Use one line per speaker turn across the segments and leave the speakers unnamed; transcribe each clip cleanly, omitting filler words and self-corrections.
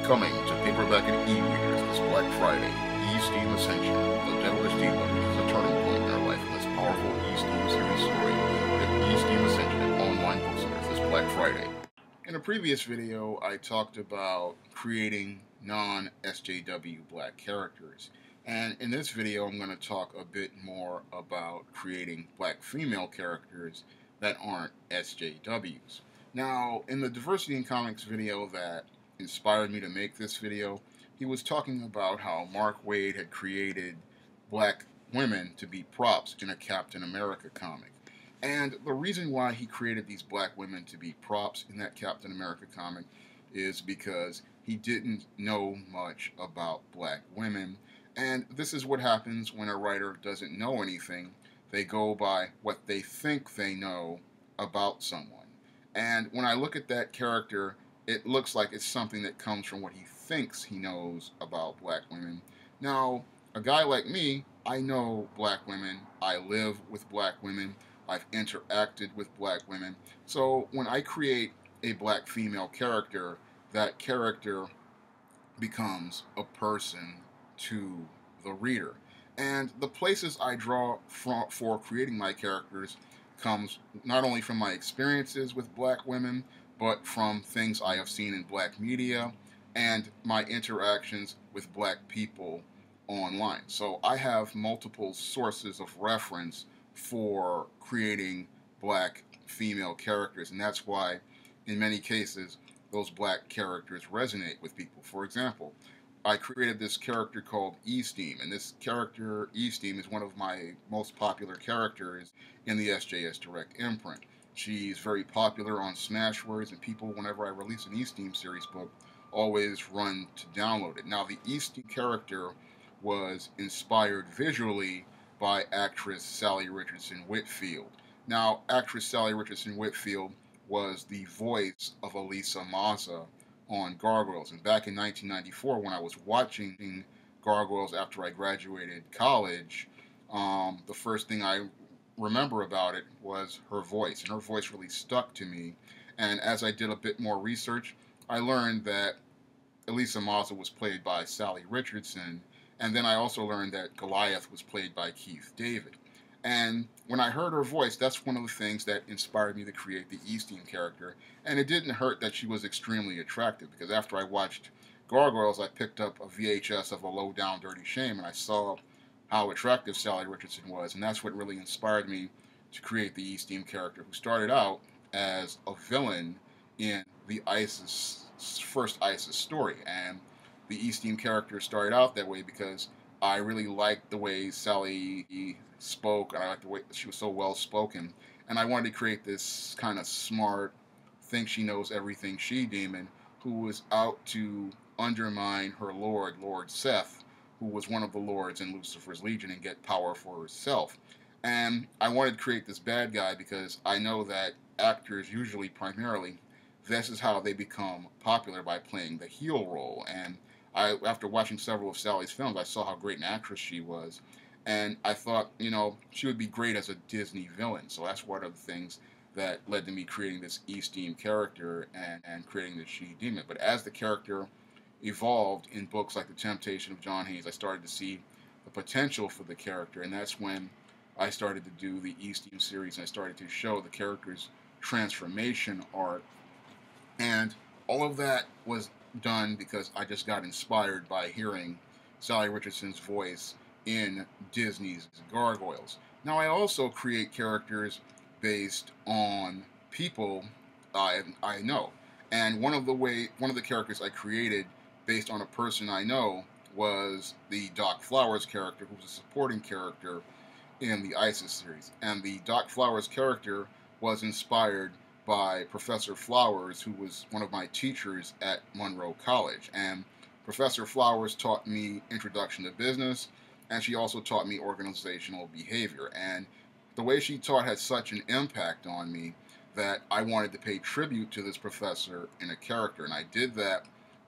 Coming to paperback and e-readers this Black Friday, E-Steam Ascension, the Devilish Demon reaches a turning point in her life in this powerful E-Steam series story at E-Steam Ascension and online bookstores this Black Friday. In a previous video, I talked about creating non-SJW black characters, and in this video I'm going to talk a bit more about creating black female characters that aren't SJWs. Now, in the Diversity in Comics video that inspired me to make this video, he was talking about how Mark Waid had created black women to be props in a Captain America comic. And the reason why he created these black women to be props in that Captain America comic is because he didn't know much about black women. And this is what happens when a writer doesn't know anything. They go by what they think they know about someone. And when I look at that character, it looks like it's something that comes from what he thinks he knows about black women. Now, a guy like me, I know black women. I live with black women. I've interacted with black women. So when I create a black female character, that character becomes a person to the reader. And the places I draw for creating my characters comes not only from my experiences with black women, but from things I have seen in black media and my interactions with black people online. So I have multiple sources of reference for creating black female characters, and that's why in many cases those black characters resonate with people. For example, I created this character called E-Steam, and this character, E-Steam, is one of my most popular characters in the SJS Direct imprint. She's very popular on Smashwords, and people, whenever I release an E-Steam series book, always run to download it. Now, the E-Steam character was inspired visually by actress Sally Richardson Whitfield. Now, actress Sally Richardson Whitfield was the voice of Elisa Maza on Gargoyles. And back in 1994, when I was watching Gargoyles after I graduated college, the first thing I remember about it was her voice, and her voice really stuck to me. And as I did a bit more research, I learned that Elisa Maza was played by Sally Richardson, and then I also learned that Goliath was played by Keith David. And when I heard her voice, that's one of the things that inspired me to create the E-Steam character. And it didn't hurt that she was extremely attractive, because after I watched Gargoyles, I picked up a VHS of A Low Down Dirty Shame, and I saw how attractive Sally Richardson was, and that's what really inspired me to create the E-Steam character, who started out as a villain in the first ISIS story. And the E-Steam character started out that way because I really liked the way Sally spoke, and I liked the way she was so well spoken, and I wanted to create this kind of smart, think she knows everything she demon who was out to undermine her lord, Lord Seth, who was one of the lords in Lucifer's Legion, and get power for herself. And I wanted to create this bad guy because I know that actors usually, primarily, this is how they become popular, by playing the heel role. And after watching several of Sally's films, I saw how great an actress she was. And I thought, you know, she would be great as a Disney villain. So that's one of the things that led to me creating this E-Steam character and creating the She-Demon. But as the character evolved in books like The Temptation of John Hayes, I started to see the potential for the character, and that's when I started to do the E-Steam series, and I started to show the character's transformation arc. And all of that was done because I just got inspired by hearing Sally Richardson's voice in Disney's Gargoyles. Now, I also create characters based on people I know, and one of the characters I created based on a person I know was the Doc Flowers character, who was a supporting character in the ISIS series. And the Doc Flowers character was inspired by Professor Flowers, who was one of my teachers at Monroe College. And Professor Flowers taught me Introduction to Business, and she also taught me organizational behavior. And the way she taught had such an impact on me that I wanted to pay tribute to this professor in a character. And I did that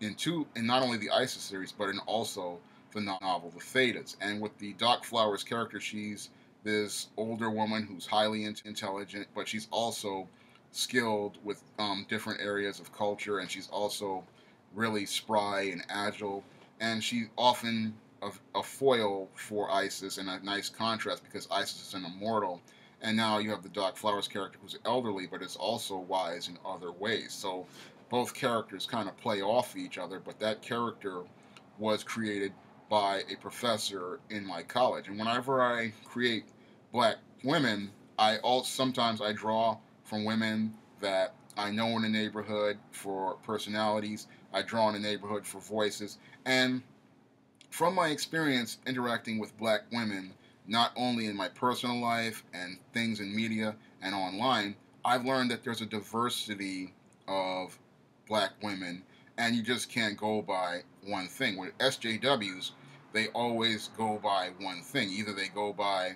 in not only the ISIS series, but in also the novel The Thetas. And with the Doc Flowers character, she's this older woman who's highly intelligent, but she's also skilled with different areas of culture, and she's also really spry and agile, and she's often a foil for Isis and a nice contrast because Isis is an immortal. And now you have the Doc Flowers character who's elderly but is also wise in other ways. So both characters kind of play off each other, but that character was created by a professor in my college. And whenever I create black women, sometimes I draw from women that I know in the neighborhood for personalities. I draw in the neighborhood for voices. And from my experience interacting with black women, not only in my personal life and things in media and online, I've learned that there's a diversity of black women, and you just can't go by one thing. With SJWs, they always go by one thing. Either they go by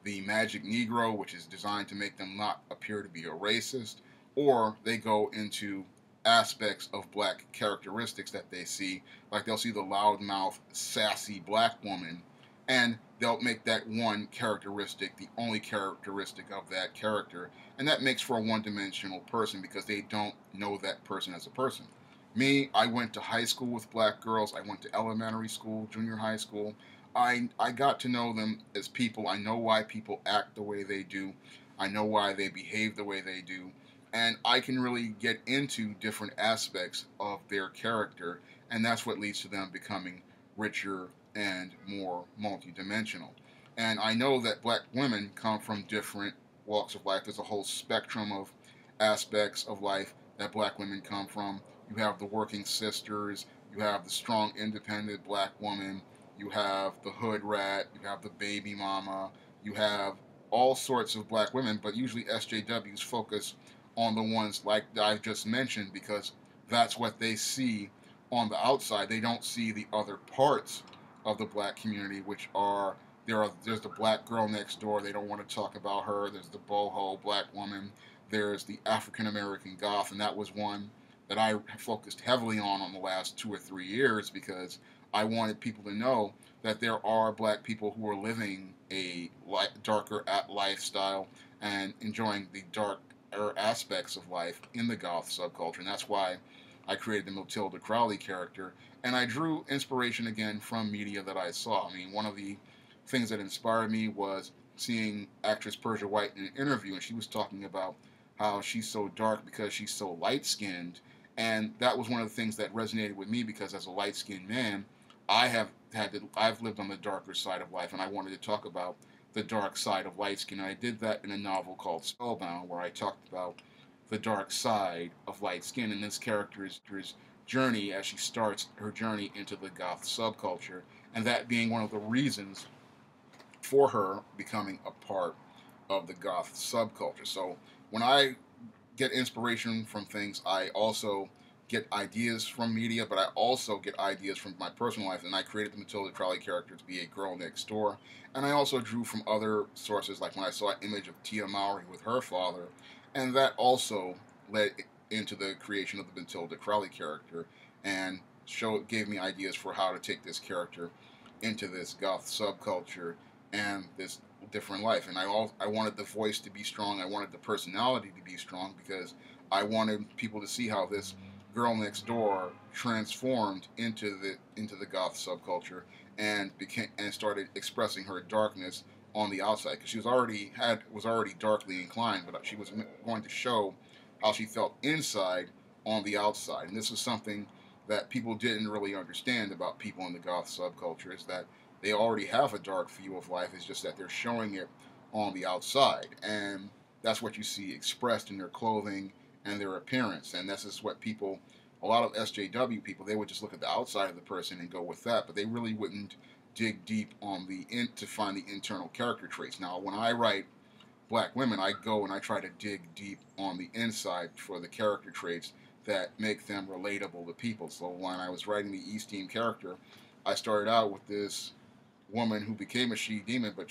the Magic Negro, which is designed to make them not appear to be a racist, or they go into aspects of black characteristics that they see, like they'll see the loudmouth, sassy black woman, and they'll make that one characteristic the only characteristic of that character, and that makes for a one-dimensional person because they don't know that person as a person. Me, I went to high school with black girls. I went to elementary school, junior high school. I got to know them as people. I know why people act the way they do. I know why they behave the way they do. And I can really get into different aspects of their character, and that's what leads to them becoming richer and more multidimensional. And I know that black women come from different walks of life. There's a whole spectrum of aspects of life that black women come from. You have the working sisters, you have the strong, independent black woman, you have the hood rat, you have the baby mama, you have all sorts of black women, but usually SJWs focus on the ones like I've just mentioned because that's what they see on the outside. They don't see the other parts of the black community, which are there's the black girl next door. They don't want to talk about her. There's the boho black woman. There's the African American goth, and that was one that I focused heavily on the last 2 or 3 years because I wanted people to know that there are black people who are living a darker lifestyle and enjoying the darker aspects of life in the goth subculture, and that's why I created the Matilda Crowley character. And I drew inspiration again from media that I saw. I mean, one of the things that inspired me was seeing actress Persia White in an interview, and she was talking about how she's so dark because she's so light-skinned, and that was one of the things that resonated with me because as a light-skinned man, I've lived on the darker side of life, and I wanted to talk about the dark side of light skin. And I did that in a novel called Spellbound, where I talked about the dark side of light skin and this character's journey as she starts her journey into the goth subculture, and that being one of the reasons for her becoming a part of the goth subculture. So when I get inspiration from things, I also get ideas from media, but I also get ideas from my personal life, and I created the Matilda Crowley character to be a girl next door. And I also drew from other sources, like when I saw an image of Tia Mowry with her father, and that also led into the creation of the Matilda Crowley character, and gave me ideas for how to take this character into this goth subculture and this different life. And I wanted the voice to be strong. I wanted the personality to be strong because I wanted people to see how this girl next door transformed into the goth subculture and started expressing her darkness on the outside because she was already darkly inclined, but she was going to show how she felt inside on the outside. And this is something that people didn't really understand about people in the goth subculture, is that they already have a dark view of life. It's just that they're showing it on the outside, and that's what you see expressed in their clothing and their appearance. And this is what a lot of SJW people, they would just look at the outside of the person and go with that, but they really wouldn't dig deep on to find the internal character traits. Now, when I write black women, I go and I try to dig deep on the inside for the character traits that make them relatable to people. So when I was writing the East Team character, I started out with this woman who became a she-demon, but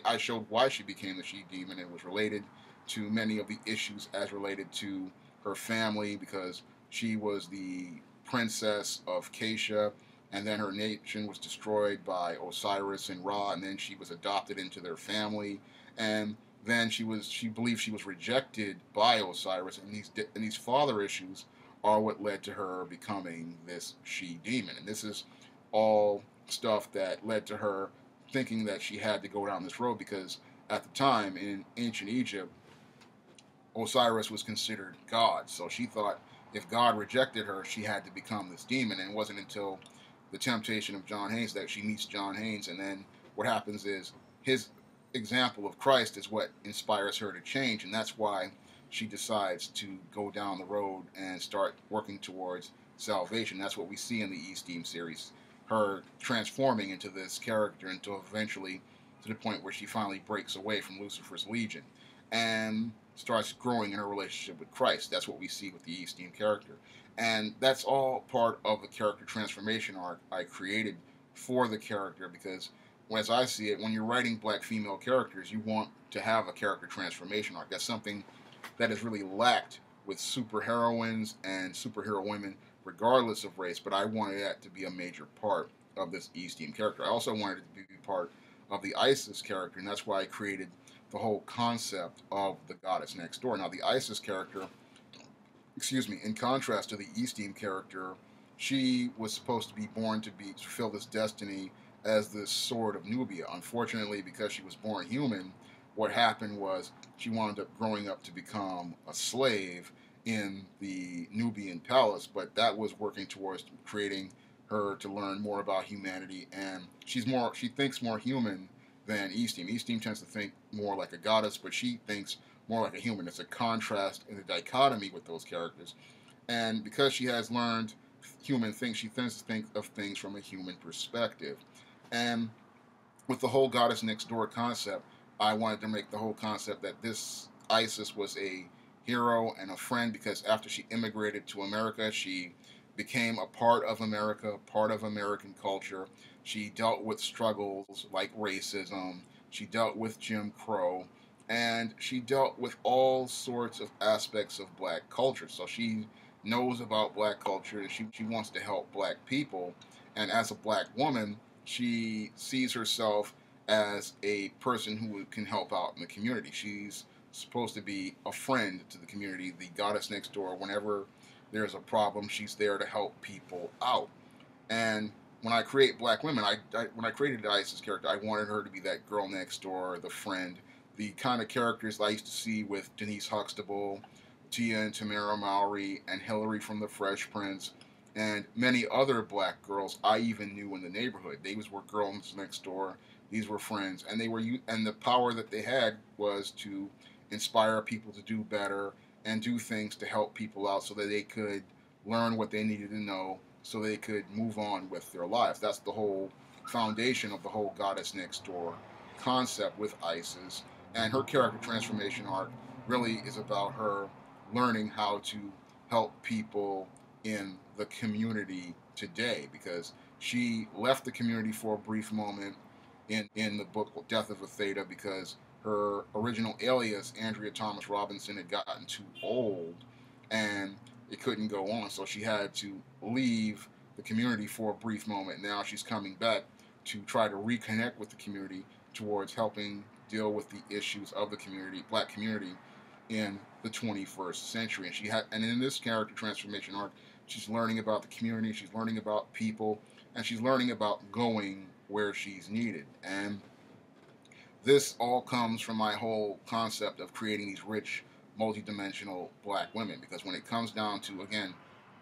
I showed why she became the she-demon. It was related to many of the issues as related to her family, because she was the princess of Keisha, and then her nation was destroyed by Osiris and Ra, and then she was adopted into their family, and then she believed she was rejected by Osiris, and these father issues are what led to her becoming this she-demon. And this is all stuff that led to her thinking that she had to go down this road because at the time in ancient Egypt, Osiris was considered God. So she thought if God rejected her, she had to become this demon. And it wasn't until the temptation of John Haynes that she meets John Haynes. And then what happens is his example of Christ is what inspires her to change. And that's why she decides to go down the road and start working towards salvation. That's what we see in the Esteem series. Her transforming into this character until eventually to the point where she finally breaks away from Lucifer's Legion and starts growing in her relationship with Christ. That's what we see with the Esteem character. And that's all part of the character transformation arc I created for the character because, as I see it, when you're writing black female characters, you want to have a character transformation arc. That's something that is really lacked with superheroines and superhero women, regardless of race, but I wanted that to be a major part of this Esteem character. I also wanted it to be part of the Isis character, and that's why I created the whole concept of the goddess next door. Now, the Isis character, in contrast to the Esteem character, she was supposed to be born to fulfill this destiny as the Sword of Nubia. Unfortunately, because she was born human, what happened was she wound up growing up to become a slave in the Nubian palace, but that was working towards creating her to learn more about humanity, and she thinks more human than Esteem. Esteem tends to think more like a goddess, but she thinks more like a human. It's a contrast in the dichotomy with those characters. And because she has learned human things, she tends to think of things from a human perspective. And with the whole goddess next door concept, I wanted to make the whole concept that this Isis was a hero and a friend because after she immigrated to America, she became a part of America, part of American culture. She dealt with struggles like racism, she dealt with Jim Crow, and she dealt with all sorts of aspects of black culture. So she knows about black culture and she wants to help black people. And as a black woman, she sees herself as a person who can help out in the community. She's supposed to be a friend to the community, the goddess next door. Whenever there's a problem, she's there to help people out. And when I create black women, when I created the Isis character, I wanted her to be that girl next door, the friend, the kind of characters I used to see with Denise Huxtable, Tia and Tamara Mowry, and Hillary from The Fresh Prince, and many other black girls I even knew in the neighborhood. These were girls next door. These were friends, and and the power that they had was to inspire people to do better and do things to help people out so that they could learn what they needed to know so they could move on with their lives. That's the whole foundation of the whole goddess next door concept with Isis. And her character transformation arc really is about her learning how to help people in the community today because she left the community for a brief moment in the book Death of a Theta because her original alias, Andrea Thomas Robinson, had gotten too old and it couldn't go on. So she had to leave the community for a brief moment. Now she's coming back to try to reconnect with the community towards helping deal with the issues of the community, black community, in the 21st century. And in this character transformation arc, she's learning about the community, she's learning about people, and she's learning about going where she's needed. And this all comes from my whole concept of creating these rich, multidimensional black women. Because when it comes down to, again,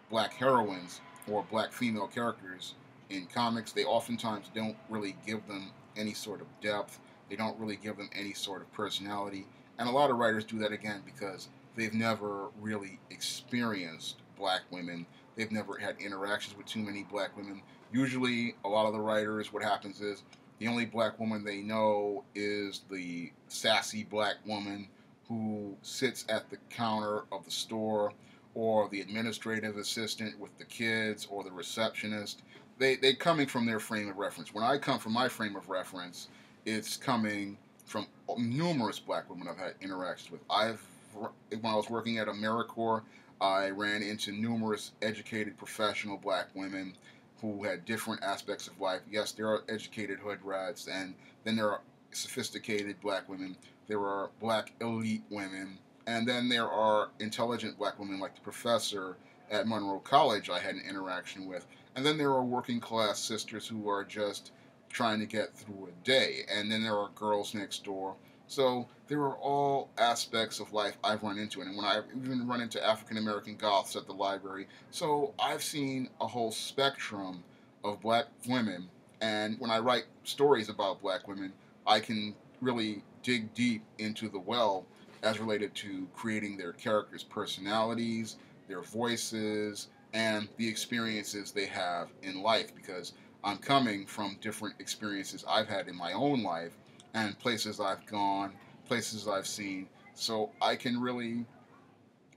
black heroines or black female characters in comics, they oftentimes don't really give them any sort of depth. They don't really give them any sort of personality. And a lot of writers do that, again, because they've never really experienced black women. They've never had interactions with too many black women. Usually, a lot of the writers, what happens is the only black woman they know is the sassy black woman who sits at the counter of the store, or the administrative assistant with the kids, or the receptionist. They coming from their frame of reference. When I come from my frame of reference, it's coming from numerous black women I've had interactions with. When I was working at AmeriCorps, I ran into numerous educated professional black women who had different aspects of life. Yes, there are educated hood rats, and then there are sophisticated black women. There are black elite women, and then there are intelligent black women like the professor at Monroe College I had an interaction with. And then there are working class sisters who are just trying to get through a day. And then there are girls next door. So there are all aspects of life I've run into. And when I even run into African American Goths at the library, so I've seen a whole spectrum of black women. And when I write stories about black women, I can really dig deep into the well as related to creating their characters' personalities, their voices, and the experiences they have in life, because I'm coming from different experiences I've had in my own life and places I've gone, places I've seen. So I can really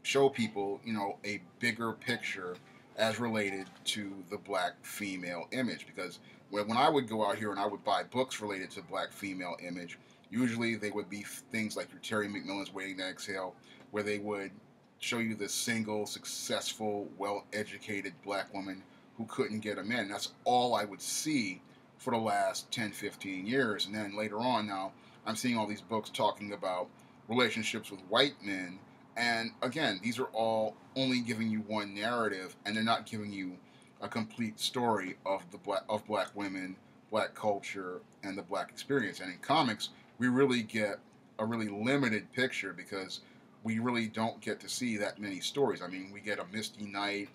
show people, a bigger picture as related to the black female image. Because when I would go out here and I would buy books related to black female image, usually they would be things like your Terry McMillan's Waiting to Exhale, where they would show you this single, successful, well-educated black woman who couldn't get a man. That's all I would see for the last 10, 15 years. And then later on now, I'm seeing all these books talking about relationships with white men. And again, these are all only giving you one narrative, and they're not giving you a complete story of black women, black culture, and the black experience. And in comics, we really get a really limited picture because we really don't get to see that many stories. I mean, we get a Misty Knight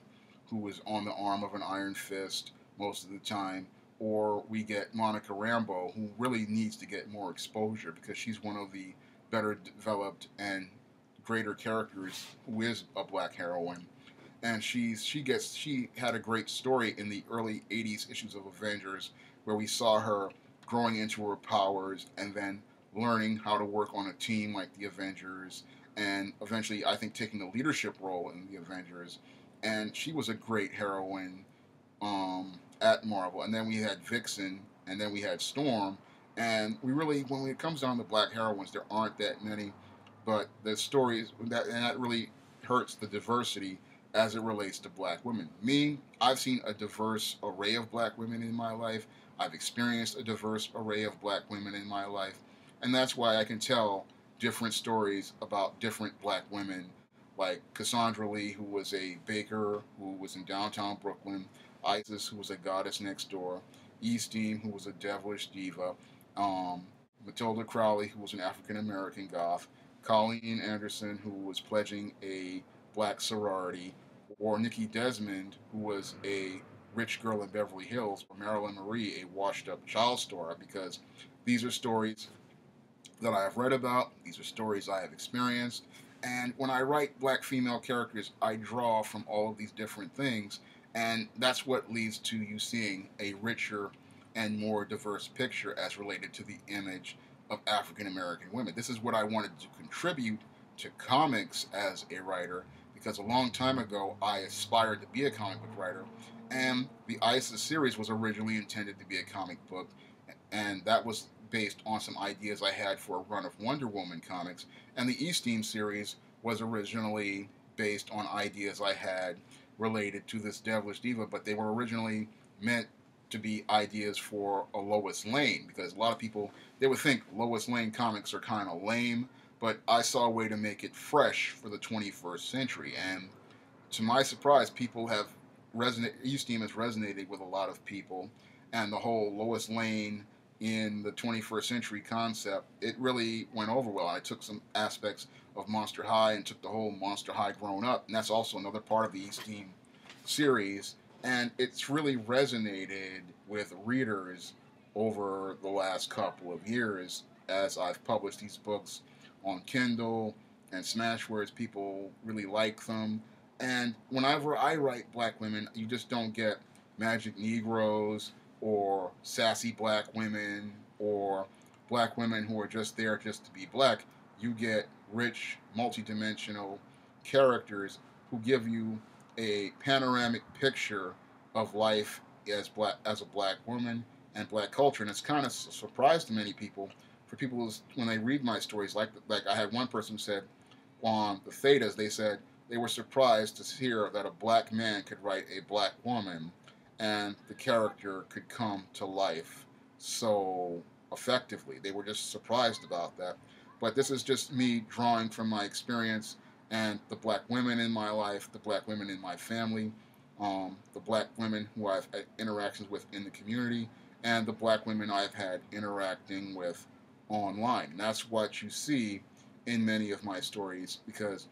who was on the arm of an Iron Fist most of the time, or we get Monica Rambeau, who really needs to get more exposure because she's one of the better developed and greater characters who is a black heroine. And she had a great story in the early 80s issues of Avengers where we saw her growing into her powers and then learning how to work on a team like the Avengers, and eventually I think taking a leadership role in the Avengers. And she was a great heroine at Marvel. And then we had Vixen, and then we had Storm. And we really, when it comes down to black heroines, there aren't that many, but the stories that really hurts the diversity as it relates to black women. Me, I've seen a diverse array of black women in my life. I've experienced a diverse array of black women in my life, and that's why I can tell different stories about different black women, like Cassandra Lee, who was a baker who was in downtown Brooklyn, Isis, who was a goddess next door, Eastine, who was a devilish diva, um, Matilda Crowley, who was an African American goth, Colleen Anderson, who was pledging a black sorority, or Nikki Desmond, who was a rich girl in Beverly Hills, or Marilyn Marie, a washed up child star, because these are stories that I have read about, these are stories I have experienced, and when I write black female characters, I draw from all of these different things, and that's what leads to you seeing a richer and more diverse picture as related to the image of African American women. This is what I wanted to contribute to comics as a writer, because a long time ago I aspired to be a comic book writer, and the Isis series was originally intended to be a comic book, and that was based on some ideas I had for a run of Wonder Woman comics, and the Eastine series was originally based on ideas I had related to this devilish diva, but they were originally meant to be ideas for a Lois Lane, because a lot of people, they would think Lois Lane comics are kind of lame, but I saw a way to make it fresh for the 21st century, and to my surprise, people have Eastine has resonated with a lot of people, and the whole Lois Lane in the 21st century concept, it really went over well. I took some aspects of Monster High and took the whole Monster High grown up, and that's also another part of the Eastine series, and it's really resonated with readers over the last couple of years as I've published these books on Kindle and Smashwords. People really like them, and whenever I write black women, you just don't get magic Negroes or sassy black women or black women who are just there just to be black. You get rich, multidimensional characters who give you a panoramic picture of life as a black woman and black culture. And it's kind of a surprise to many people. For people when they read my stories, like I had one person who said on the Thetas, they said they were surprised to hear that a black man could write a black woman and the character could come to life so effectively. They were just surprised about that. But this is just me drawing from my experience and the black women in my life, the black women in my family, the black women who I've had interactions with in the community, and the black women I've had interacting with online. And that's what you see in many of my stories, because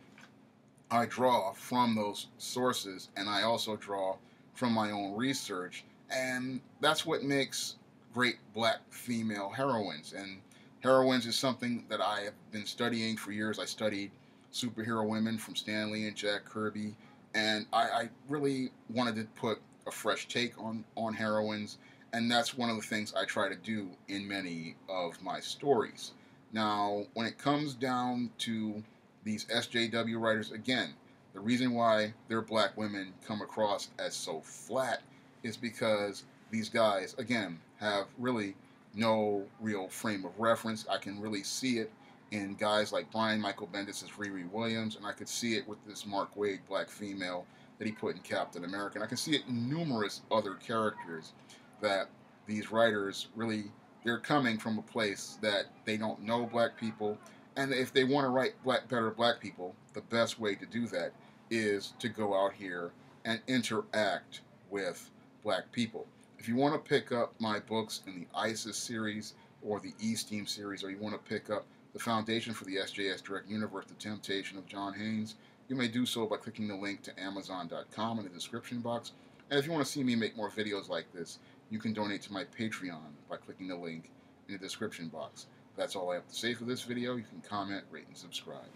I draw from those sources, and I also draw from my own research, and that's what makes great black female heroines. And heroines is something that I have been studying for years. I studied superhero women from Stan Lee and Jack Kirby, and I really wanted to put a fresh take on heroines, and that's one of the things I try to do in many of my stories. Now, when it comes down to these SJW writers, again, the reason why their black women come across as so flat is because these guys, again, have really no real frame of reference. I can really see it in guys like Brian Michael Bendis as Riri Williams, and I could see it with this Mark Waid black female that he put in Captain America. And I can see it in numerous other characters that these writers really, they're coming from a place that they don't know black people, and if they want to write better black people, the best way to do that is to go out here and interact with black people. If you want to pick up my books in the ISIS series or the E-Steam series, or you want to pick up The Foundation for the SJS Direct Universe, The Temptation of John Haynes, you may do so by clicking the link to Amazon.com in the description box. And if you want to see me make more videos like this, you can donate to my Patreon by clicking the link in the description box. That's all I have to say for this video. You can comment, rate, and subscribe.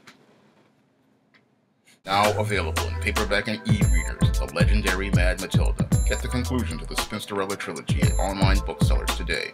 Now available in paperback and e-readers, the legendary Mad Matilda. Get the conclusion to the Spinsterella trilogy at online booksellers today.